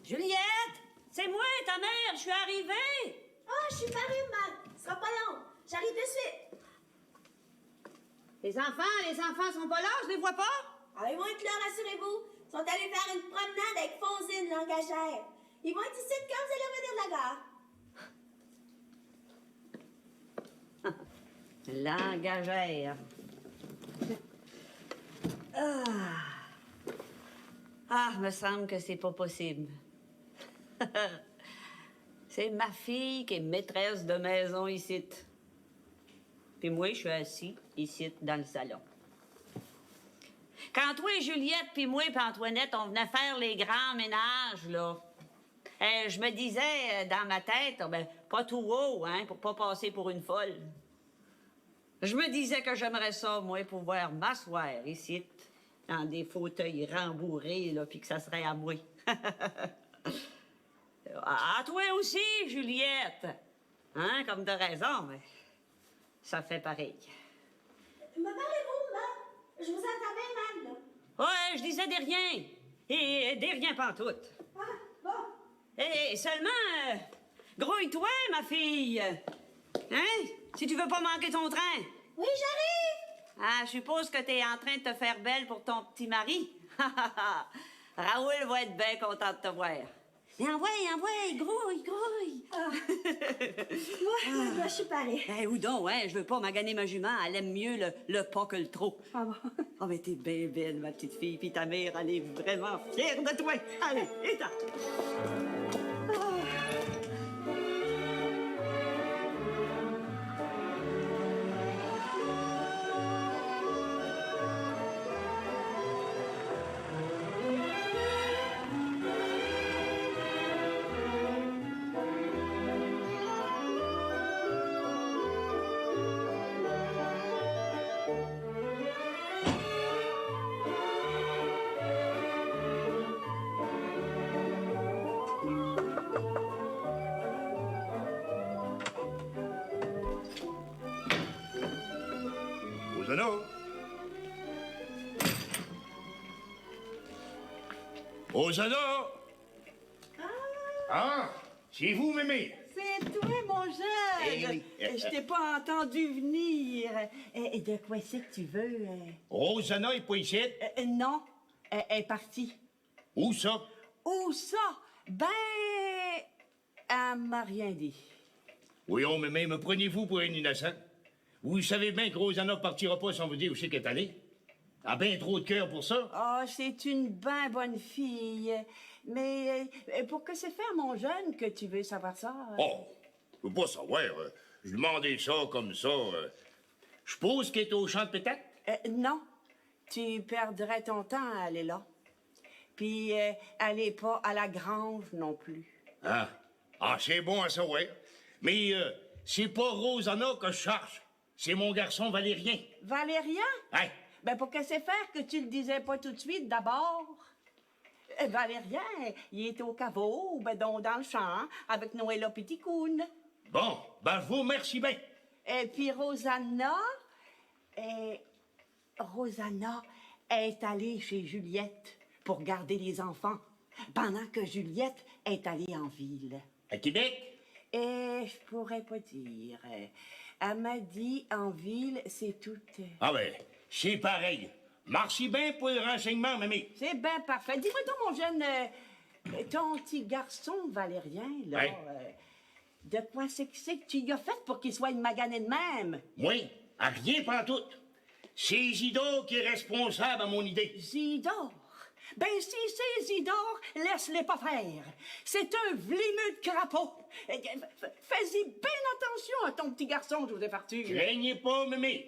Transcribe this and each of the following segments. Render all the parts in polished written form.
Juliette! C'est moi, ta mère, je suis arrivée! Ah, je suis parue, maman. Ce sera pas long. J'arrive de suite. Les enfants sont pas là, je les vois pas? Ah, ils vont être là, rassurez-vous. Ils sont allés faire une promenade avec Fonsine, l'engagère. Ils vont être ici quand vous allez revenir de la gare. L'engagère. Me semble que c'est pas possible. C'est ma fille qui est maîtresse de maison ici. Puis moi, je suis assis ici dans le salon. Quand toi, Juliette, puis moi, puis Antoinette, on venait faire les grands ménages, là, je me disais dans ma tête, pas tout haut, hein, pour pas passer pour une folle. Je me disais que j'aimerais ça, moi, pouvoir m'asseoir ici, dans des fauteuils rembourrés, là, puis que ça serait à moi. À toi aussi, Juliette. Hein, comme t'as raison, mais ça fait pareil. Me parlez-vous, maman? Je vous entends bien mal, là. Ouais, je disais des rien. Et des rien pantoute. Ah, bon. Et seulement, grouille-toi, ma fille. Hein? Si tu veux pas manquer ton train. Oui, j'arrive. Ah, je suppose que t'es en train de te faire belle pour ton petit mari. Raoul va être bien content de te voir. Mais envoie, grouille. Moi, je suis parée. Où donc, hein? Je veux pas maganer ma jument. Elle aime mieux le pas que le trop. Ah bon? Oh, mais t'es bien belle, ma petite fille. Puis ta mère, elle est vraiment fière de toi. Allez, éteins. Rosanna? Rosanna? Ah, c'est vous, mémé? C'est toi, mon jeune! Eh oui. Je t'ai pas entendu venir. Et de quoi c'est que tu veux? Rosanna est pas ici? Non, elle est partie. Où ça? Où ça? Ben, elle m'a rien dit. Voyons, mémé, me prenez-vous pour un innocent? Vous savez bien que Rosanna partira pas sans vous dire où c'est qu'elle est allée. Elle a bien trop de cœur pour ça. Oh, c'est une ben bonne fille. Mais pour que c'est faire, mon jeune, que tu veux savoir ça? Oh, je veux pas savoir. Je demandais ça comme ça. Je suppose qu'elle est au champ de pétate? Non, tu perdrais ton temps à aller là. Puis, elle est pas à la grange non plus. Ah, c'est bon à savoir. Mais c'est pas Rosanna que je cherche. C'est mon garçon Valérien. Valérien? Hein? Ben, pour que c'est faire que tu le disais pas tout de suite, d'abord. Valérien, il est au caveau, ben, dans le champ, avec Noëlla Petitcoune. Bon, ben, je vous remercie bien. Et puis Rosanna est allée chez Juliette pour garder les enfants, pendant que Juliette est allée en ville. À Québec? Et je pourrais pas dire. Elle m'a dit en ville, c'est tout. Ah ben, c'est pareil. Merci bien pour le renseignement, mamie. C'est bien parfait. Dis-moi donc, mon jeune, ton petit garçon Valérien, là, Ouais. de quoi c'est que tu y as fait pour qu'il soit une maganée de même? Moi, à rien pantoute. C'est Isidore qui est responsable à mon idée. Zidore? Ben, si c'est Zidore, laisse-les pas faire. C'est un vlimeux de crapaud. Fais-y bien attention à ton petit garçon, Joseph Arthur. Craignez pas, mamie.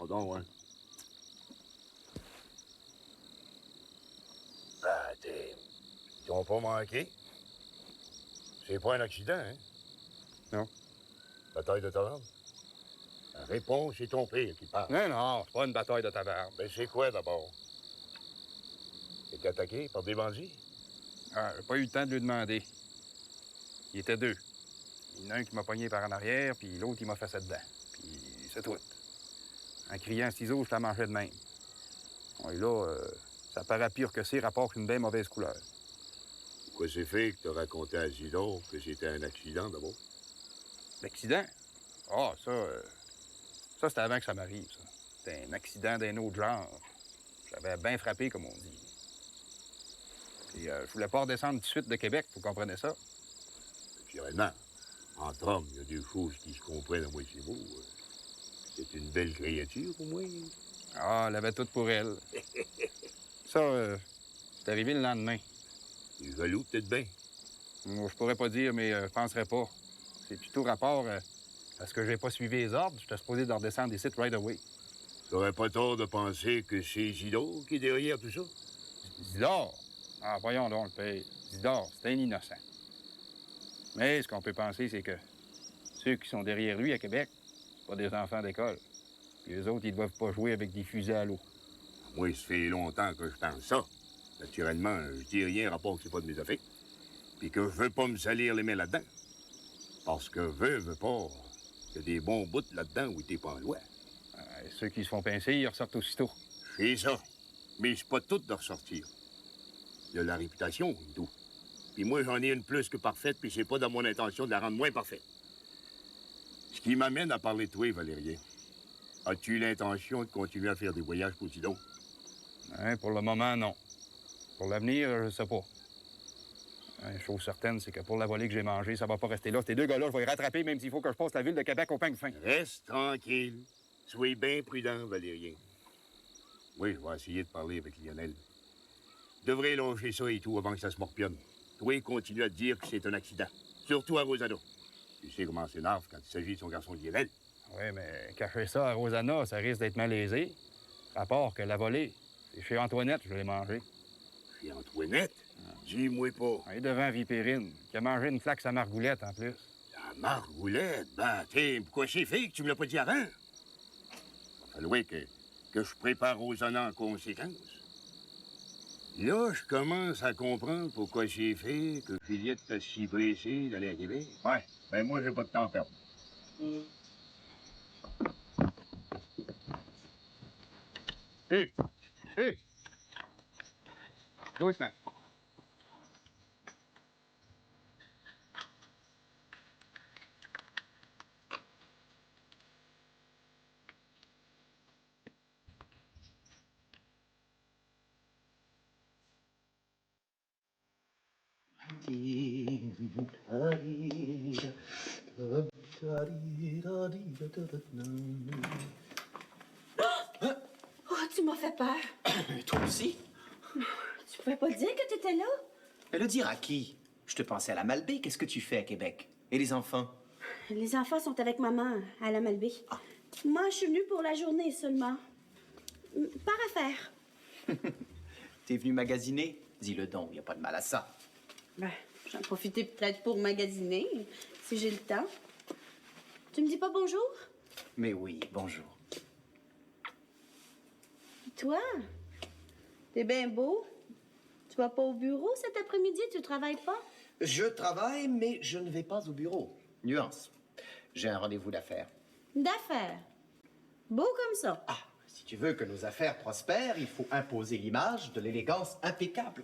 Donc, ouais. Ils t'ont pas manqué? C'est pas un accident, hein? Non. Bataille de taverne? La réponse, c'est ton père qui parle. Non, non, c'est pas une bataille de taverne. Mais c'est quoi, d'abord? T'es attaqué par des bandits? Ah, j'ai pas eu le temps de lui demander. Il était deux. Il y en a un qui m'a pogné par en arrière, puis l'autre, il m'a fait ça dedans. Puis c'est tout. En criant ciseaux, je la mangeais de même. Et là, ça paraît pire que c'est, rapport qu'une bien mauvaise couleur. Pourquoi c'est fait que t'as raconté à Zidore que c'était un accident, d'abord? L'accident? Ah, ça, c'était avant que ça m'arrive, ça. C'était un accident d'un autre genre. J'avais bien frappé, comme on dit. Puis je voulais pas redescendre tout de suite de Québec, vous comprenez ça? Naturellement, entre hommes, il y a des choses qui se comprennent à moitié mot. C'est une belle créature, pour moi. Ah, elle avait tout pour elle. Ça, c'est arrivé le lendemain. Il est jaloux, peut-être bien. Moi, je pourrais pas dire, mais je penserais pas. C'est plutôt rapport à ce que j'ai pas suivi les ordres. J'étais supposé de redescendre des sites right away. T'aurais pas tort de penser que c'est Zidore qui est derrière tout ça? Zidore? Ah, voyons donc, le père. Zidore, c'est un innocent. Mais ce qu'on peut penser, c'est que ceux qui sont derrière lui à Québec, c'est pas des enfants d'école. Puis les autres, ils doivent pas jouer avec des fusées à l'eau. Moi, ça fait longtemps que je pense ça. Naturellement, je dis rien rapport que c'est pas de mes affaires. Puis que je veux pas me salir les mains là-dedans. Parce que veux pas, il y a des bons bouts là-dedans où t'es pas en loi. Ceux qui se font pincer, ils ressortent aussitôt. C'est ça. Mais c'est pas tout de ressortir. Il y a la réputation et tout. Puis moi, j'en ai une plus que parfaite, puis c'est pas dans mon intention de la rendre moins parfaite. Ce qui m'amène à parler de toi, Valérien. As-tu l'intention de continuer à faire des voyages pour Zidore? Hein, pour le moment, non. Pour l'avenir, je sais pas. Une chose certaine, c'est que pour la volée que j'ai mangée, ça va pas rester là. Ces deux gars-là, je vais les rattraper, même s'il faut que je passe la ville de Québec au peigne fin. Reste tranquille. Soyez bien prudent, Valérien. Oui, je vais essayer de parler avec Lionel. Je devrais loger ça et tout avant que ça se morpionne. Toi, continue à te dire que c'est un accident. Surtout à Rosanna. Tu sais comment c'est nerve quand il s'agit de son garçon Lionel. Oui, mais cacher ça à Rosanna, ça risque d'être malaisé. Rapport que la volée, c'est chez Antoinette, je l'ai mangé. Chez Antoinette? Dis-moi pas. Elle est devant Vipérine, qui a mangé une flaque sa margoulette en plus. La margoulette? Ben, t'es, pourquoi c'est fait que tu me l'as pas dit avant? Il va falloir que je prépare Rosanna en conséquence. Là, je commence à comprendre pourquoi c'est fait que Juliette t'a si pressé d'aller à Québec. Ouais, ben moi, j'ai pas de temps à perdre. Hé! Hé! Doucement. Oh, tu m'as fait peur. Toi aussi? Tu pouvais pas dire que t'étais là? Mais le dire à qui? Je te pensais à la Malbaie. Qu'est-ce que tu fais à Québec? Et les enfants? Les enfants sont avec maman à la Malbaie. Moi, je suis venue pour la journée seulement. Par affaire. T'es venu magasiner? Dis-le donc, y a pas de mal à ça. Ben, j'en profiter peut-être pour magasiner, si j'ai le temps. Tu me dis pas bonjour? Mais oui, bonjour. Toi? T'es bien beau. Tu vas pas au bureau cet après-midi? Tu travailles pas? Je travaille, mais je ne vais pas au bureau. Nuance. J'ai un rendez-vous d'affaires. D'affaires. Beau comme ça. Ah, si tu veux que nos affaires prospèrent, il faut imposer l'image de l'élégance impeccable.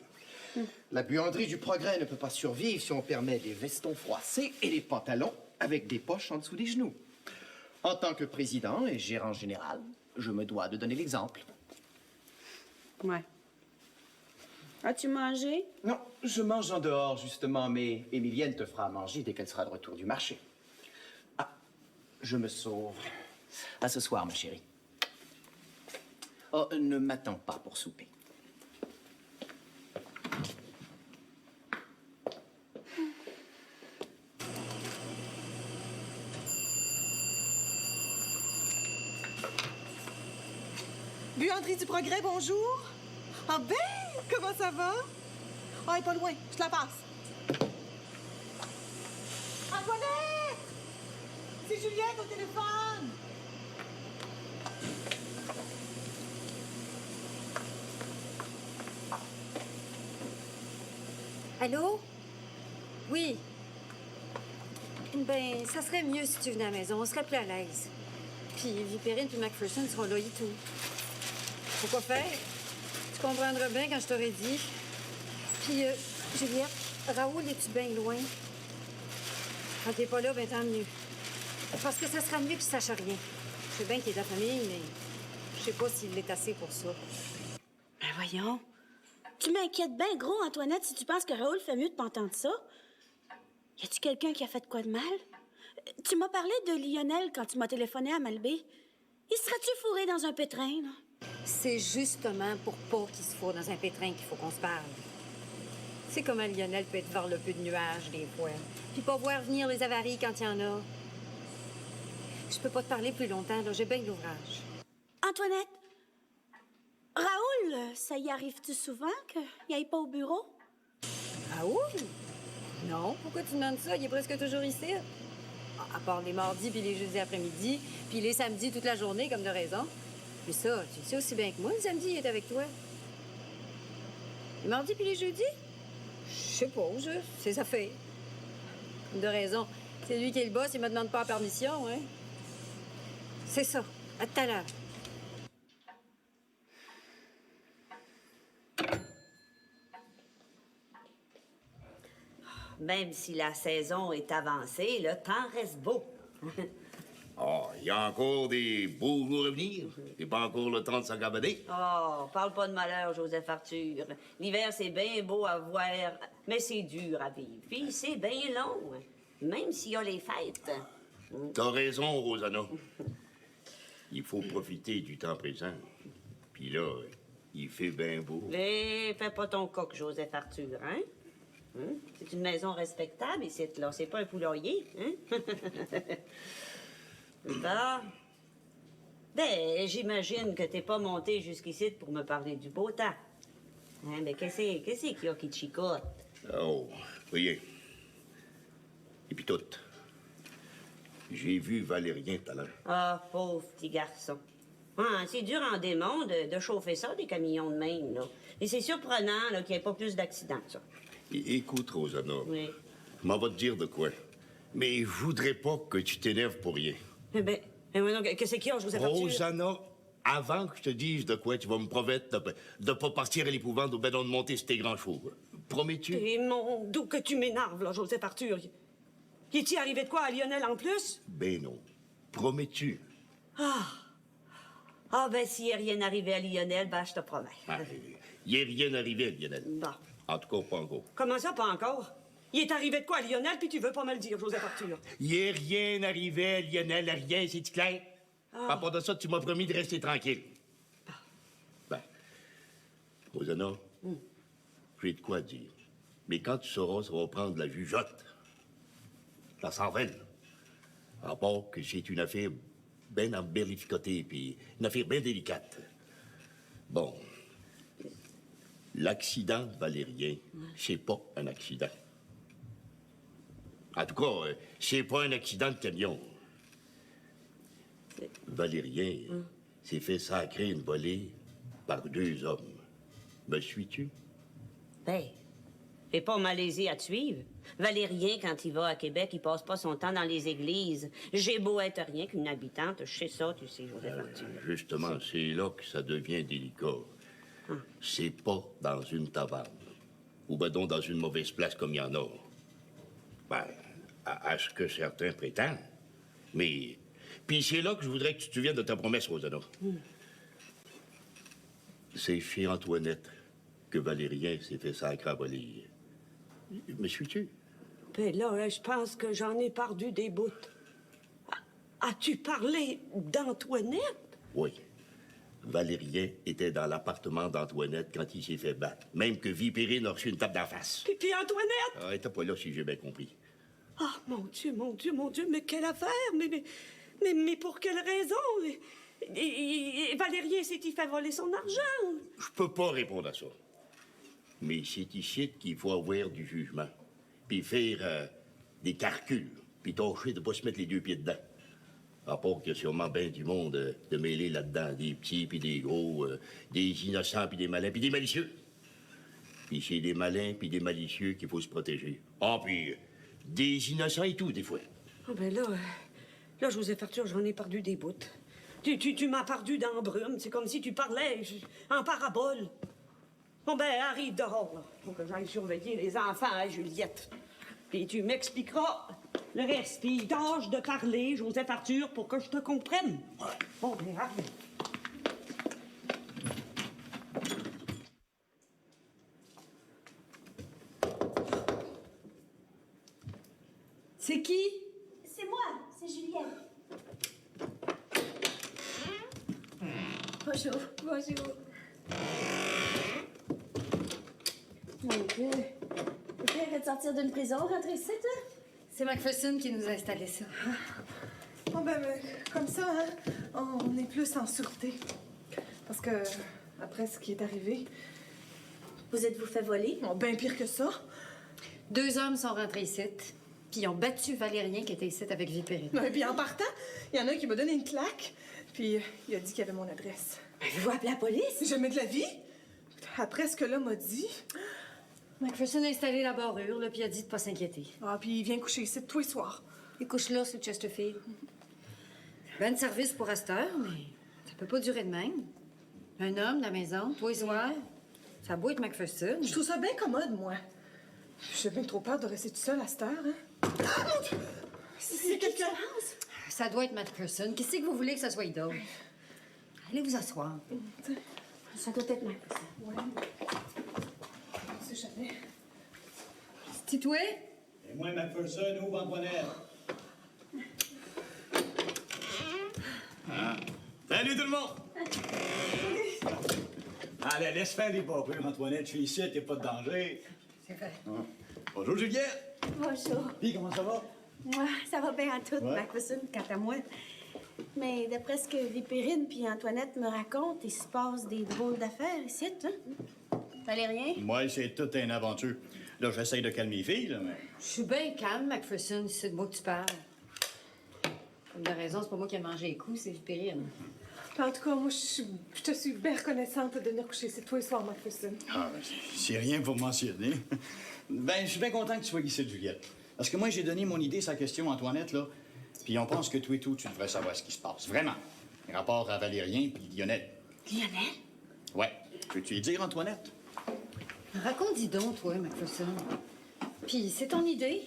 La buanderie du progrès ne peut pas survivre si on permet des vestons froissés et des pantalons avec des poches en dessous des genoux. En tant que président et gérant général, je me dois de donner l'exemple. Ouais. As-tu mangé? Non, je mange en dehors, justement, mais Émilienne te fera manger dès qu'elle sera de retour du marché. Ah, je me sauve. À ce soir, ma chérie. Oh, ne m'attends pas pour souper. Buanderie du Progrès, bonjour. Ah ben, comment ça va? Ah, elle est pas loin, je te la passe. le téléphone! Allô? Oui. Ben, ça serait mieux si tu venais à la maison. On serait plus à l'aise. Puis Vipérine puis McPherson seront là et tout. Pourquoi faire? Tu comprendras bien quand je t'aurai dit. Puis, Juliette, Raoul, es-tu bien loin? Quand t'es pas là, ben tant mieux. Parce que ça sera mieux qu'il sache rien. Je sais bien qu'il est de la famille, mais je sais pas s'il l'est assez pour ça. Ben voyons. Tu m'inquiètes bien gros, Antoinette, si tu penses que Raoul fait mieux de pas entendre ça. Y a-tu quelqu'un qui a fait de quoi de mal? Tu m'as parlé de Lionel quand tu m'as téléphoné à Malbé. Il serait-tu fourré dans un pétrin, là? C'est justement pour pas qu'il se fourre dans un pétrin qu'il faut qu'on se parle. C'est comment Lionel peut être varlopeux de nuages, des fois. Puis pas voir venir les avaries quand il y en a. Je peux pas te parler plus longtemps, là. J'ai bien de l'ouvrage. Antoinette, Raoul, ça y arrive-tu souvent qu'il aille pas au bureau? Raoul? Non, pourquoi tu demandes ça? Il est presque toujours ici. À part les mardis puis les jeudis après-midi, puis les samedis toute la journée, comme de raison. Mais ça, tu le sais aussi bien que moi, le samedi, il est avec toi. Les mardis puis les jeudis? Je sais pas, c'est sa fait. Comme de raison. C'est lui qui est le boss, il me demande pas la permission, hein? C'est ça. À tout à l'heure. Même si la saison est avancée, le temps reste beau. Oh, il y a encore des beaux jours à venir. C'est pas encore le temps de s'accommoder. Oh, parle pas de malheur, Joseph Arthur. L'hiver, c'est bien beau à voir, mais c'est dur à vivre. Puis c'est bien long, même s'il y a les fêtes. T'as raison, Rosanna. Il faut profiter du temps présent. Puis là, il fait bien beau. Mais fais pas ton coq, Joseph Arthur, hein? C'est une maison respectable ici, là. C'est pas un poulailler, hein? Bon. Ben, j'imagine que t'es pas monté jusqu'ici pour me parler du beau temps. Hein, mais qu'est-ce qu'il y a qui te chicote? Oh, rien. Et puis tout. J'ai vu Valérien tout à l'heure. Ah, pauvre petit garçon. Ah, c'est dur en démon de chauffer ça, des camions de même, là. Et c'est surprenant, là, qu'il n'y ait pas plus d'accidents que ça. Écoute, Rosanna. Oui. Je m'en vais te dire de quoi. Mais je voudrais pas que tu t'énerves pour rien. Eh ben, qu'est-ce qu'il y a, Joseph Arthur? Rosanna, avant que je te dise de quoi tu vas me promettre de pas partir à l'épouvante ou ben non de monter sur tes grands chevaux. Promets-tu? Et mon doux que tu m'énerves, là, Joseph Arthur. Y est-il arrivé de quoi à Lionel en plus? Ben non. Promets-tu? Ah, ben, s'il n'y a rien arrivé à Lionel, ben, je te promets. Il n'est rien arrivé à Lionel. Bon. En tout cas, pas encore. Comment ça, pas encore? Il est arrivé de quoi à Lionel, puis tu veux pas me le dire, Joseph Arthur? Il n'est rien arrivé à Lionel, rien, c'est clair? À part de ça, tu m'as promis de rester tranquille. Ben, Rosanna, j'ai de quoi dire. Mais quand tu sauras, ça va prendre la jugeote. La cervelle. À part que c'est une affaire bien embellificotée, puis une affaire bien délicate. Bon. L'accident de Valérien, c'est pas un accident. En tout cas, c'est pas un accident de camion. Valérien s'est fait sacrer une volée par 2 hommes. Me suis-tu? Ben, fais pas malaisé à te suivre. Valérien, quand il va à Québec, il passe pas son temps dans les églises. J'ai beau être rien qu'une habitante, je sais ça, tu sais, Joseph Arthur. Justement, c'est là que ça devient délicat. C'est pas dans une taverne. Ou ben donc dans une mauvaise place comme il y en a. Ben, à ce que certains prétendent. Mais... Puis c'est là que je voudrais que tu te souviennes de ta promesse, Rosanna. C'est chez Antoinette que Valérien s'est fait sacrer à voler. Me suis-tu? Ben là, je pense que j'en ai perdu des bouts. As-tu parlé d'Antoinette? Oui. Valérien était dans l'appartement d'Antoinette quand il s'est fait battre. Même que Vipérine a reçu une tape d'en face. Puis Antoinette? Ah, t'es pas là si j'ai bien compris. Ah, mon Dieu, mon Dieu, mon Dieu, mais quelle affaire! Mais pour quelle raison? Et Valérien s'est-il fait voler son argent? Je peux pas répondre à ça. Mais c'est ici qu'il faut avoir du jugement. Puis faire des calculs. Puis tâcher de pas se mettre les 2 pieds dedans. À part qu'il y a sûrement bien du monde de mêler là-dedans, des petits puis des gros, des innocents puis des malins puis des malicieux. Puis c'est des malins puis des malicieux qu'il faut se protéger. Ah, puis des innocents et tout, des fois. Ah ben là, Joseph Arthur, j'en ai perdu des bouts. Tu m'as perdu dans la brume. C'est comme si tu parlais en parabole. Bon ben, arrive dehors, là. Faut que j'aille surveiller les enfants, hein, Juliette. Puis tu m'expliqueras le reste. Puis tâche de parler, Joseph Arthur, pour que je te comprenne. Ouais. Bon, ben, arrive. C'est qui? C'est moi, c'est Juliette. Bonjour. Bonjour. Mon Dieu. Le père est de sortir d'une prison, rentrer ici, toi? C'est Macpherson qui nous a installé ça. Bon, ben, comme ça, hein, on est plus en sûreté. Parce que, après ce qui est arrivé... Vous êtes-vous fait voler? Bon, bien pire que ça. 2 hommes sont rentrés ici, puis ils ont battu Valérien qui était ici avec Vipérine. Et puis en partant, il y en a un qui m'a donné une claque, puis il a dit qu'il avait mon adresse. Avez-vous appelé la police? Jamais de la vie. Après ce que l'homme m'a dit... Macpherson a installé la barrure, là, puis il a dit de pas s'inquiéter. Ah, puis il vient coucher ici tous les soirs. Il couche là, sur Chesterfield. Ben de service pour à cette heure, mais ça peut pas durer de même. Un homme, la maison, tous les soirs. Ça a beau être Macpherson. Je trouve ça bien commode, moi. J'ai bien trop peur de rester toute seule à cette heure, hein. Ah, mon Dieu! C'est quelqu'un... Ça doit être Macpherson. Qu'est-ce que vous voulez que ça soit d'autre? Allez vous asseoir. Ça doit être Macpherson. Ouais. On sait jamais. C'est toi? Et moi, Macpherson, ouvre Antoinette. Ah. Salut tout le monde! Allez, laisse faire les papures, Antoinette. Je suis ici, t'es pas de danger. C'est vrai. Ah. Bonjour, Juliette. Bonjour. Puis, comment ça va? Moi, ça va bien à tout, Ouais. Macpherson, quant à moi. Mais d'après ce que Vipérine puis Antoinette me racontent, il se passe des drôles d'affaires ici, hein? Valérien? Moi, c'est toute une aventure. Là, j'essaye de calmer les filles, là, mais... Je suis bien calme, Macpherson, c'est de moi que tu parles. Comme de raison, c'est pas moi qui ai mangé les coups, c'est Vipérine. En tout cas, moi, je te suis bien reconnaissante de venir coucher ici tous les soirs, Macpherson. Ah, ben, c'est rien pour mentionner. Ben, je suis bien content que tu sois ici, Juliette. Parce que moi, j'ai donné mon idée, sa question, Antoinette, là. Puis on pense que toi et tout, tu devrais savoir ce qui se passe. Vraiment. Rapport à Valérien puis Lionel. Lionel? Ouais. Peux-tu y dire, Antoinette? Raconte-y donc, toi, Macpherson. Puis, c'est ton idée?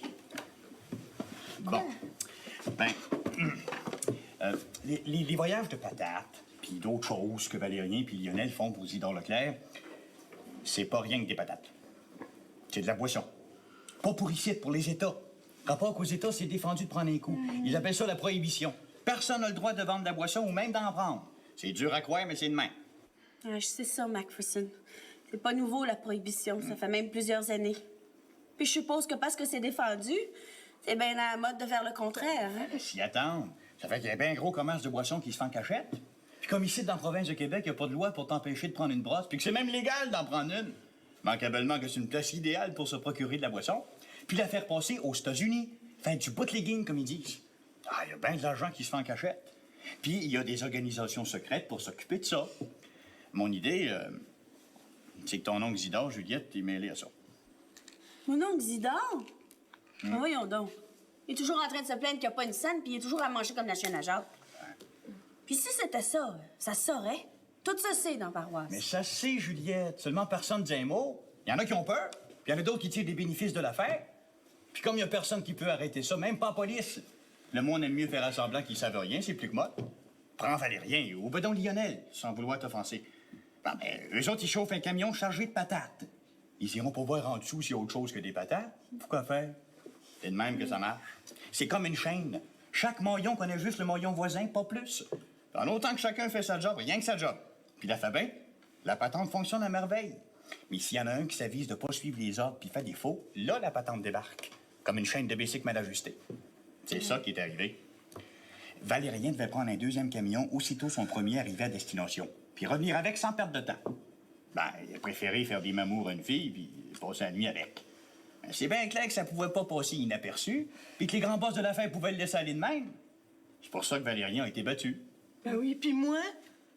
Bon. Ben, les voyages de patates, puis d'autres choses que Valérien puis Lionel font pour Isidore Leclerc, c'est pas rien que des patates. C'est de la boisson. Pas pour ici, pour les États. Rapport qu'aux États, c'est défendu de prendre un coup. Ils appellent ça la prohibition. Personne n'a le droit de vendre de la boisson ou même d'en prendre. C'est dur à croire, mais c'est de même. Je sais ça, Macpherson. C'est pas nouveau, la prohibition. Ça fait même plusieurs années. Puis je suppose que parce que c'est défendu, c'est bien à la mode de faire le contraire, hein? S'y attendre. Ça fait qu'il y a bien un gros commerce de boissons qui se fait en cachette. Puis comme ici, dans la province de Québec, il n'y a pas de loi pour t'empêcher de prendre une brosse, puis que c'est même légal d'en prendre une. Manquablement que c'est une place idéale pour se procurer de la boisson, puis la faire passer aux États-Unis. Faire du bootlegging, comme ils disent. Ah, il y a bien de l'argent qui se fait en cachette. Puis il y a des organisations secrètes pour s'occuper de ça. Mon idée, c'est que ton oncle Isidore, Juliette, est mêlé à ça. Mon oncle Isidore? Ben voyons donc. Il est toujours en train de se plaindre qu'il n'y a pas une scène, puis il est toujours à manger comme la chienne à Jacques. Puis si c'était ça, ça se saurait. Tout ça, c'est dans la paroisse. Mais ça c'est, Juliette. Seulement personne dit un mot. Il y en a qui ont peur, puis il y en a d'autres qui tirent des bénéfices de l'affaire. Puis comme il n'y a personne qui peut arrêter ça, même pas la police, le monde aime mieux faire à semblant qu'ils savent rien, c'est plus que moi. Prends Valérien ou bedon Lionel, sans vouloir t'offenser. Ben, eux autres, ils chauffent un camion chargé de patates. Ils iront pour voir en dessous s'il y a autre chose que des patates. Pourquoi faire? C'est de même que ça marche. C'est comme une chaîne. Chaque maillon connaît juste le maillon voisin, pas plus. En autant que chacun fait sa job, rien que sa job. Puis la fait bien, la patente fonctionne à merveille. Mais s'il y en a un qui s'avise de pas suivre les ordres puis fait des faux, là, la patente débarque. Comme une chaîne de bicycle mal ajustée. C'est ça qui est arrivé. Valérien devait prendre un deuxième camion aussitôt son premier arrivé à destination. Puis revenir avec sans perdre de temps. Ben, il a préféré faire des mamours à une fille puis passer la nuit avec. Ben, c'est bien clair que ça pouvait pas passer inaperçu puis que les grands boss de l'affaire pouvaient le laisser aller de même. C'est pour ça que Valérien a été battu. Ben oui, puis moi,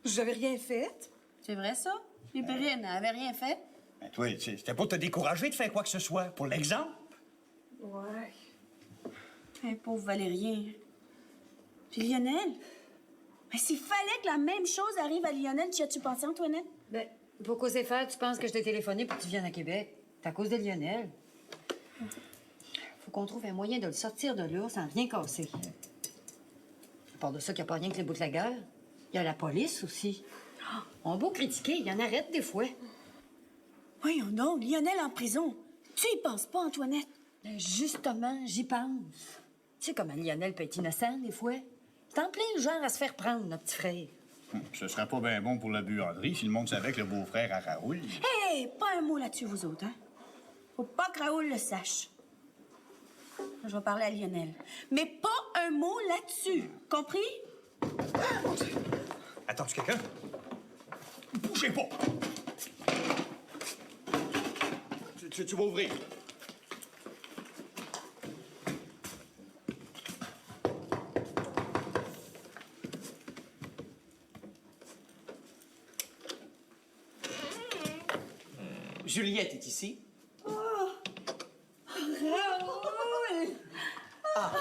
j'avais rien fait. C'est vrai, ça? Les Perrine n'avait rien fait. Ben, toi, c'était pour te décourager de faire quoi que ce soit, pour l'exemple. Ouais. Hey, pauvre Valérien. Puis Lionel? Mais s'il fallait que la même chose arrive à Lionel, tu as-tu pensé, Antoinette? Ben, pour causer faire, tu penses que je t'ai téléphoné pour que tu viennes à Québec? C'est à cause de Lionel. Faut qu'on trouve un moyen de le sortir de là sans rien casser. À part de ça, qu'il n'y a pas rien que les bouts de la gueule. Il y a la police aussi. On a beau critiquer, il y en arrête des fois. Voyons donc, Lionel en prison. Tu y penses pas, Antoinette? Ben, justement, j'y pense. Tu sais comment Lionel peut être innocent, des fois? C'est en plein le genre à se faire prendre, notre petit frère. Ce serait pas bien bon pour la buanderie si le monde savait que le beau-frère à Raoul. Hé, pas un mot là-dessus, vous autres, hein? Faut pas que Raoul le sache. Je vais parler à Lionel. Mais pas un mot là-dessus. Compris? Attends-tu quelqu'un? Bougez pas! Tu vas ouvrir. Juliette est ici. Raoul! Ah.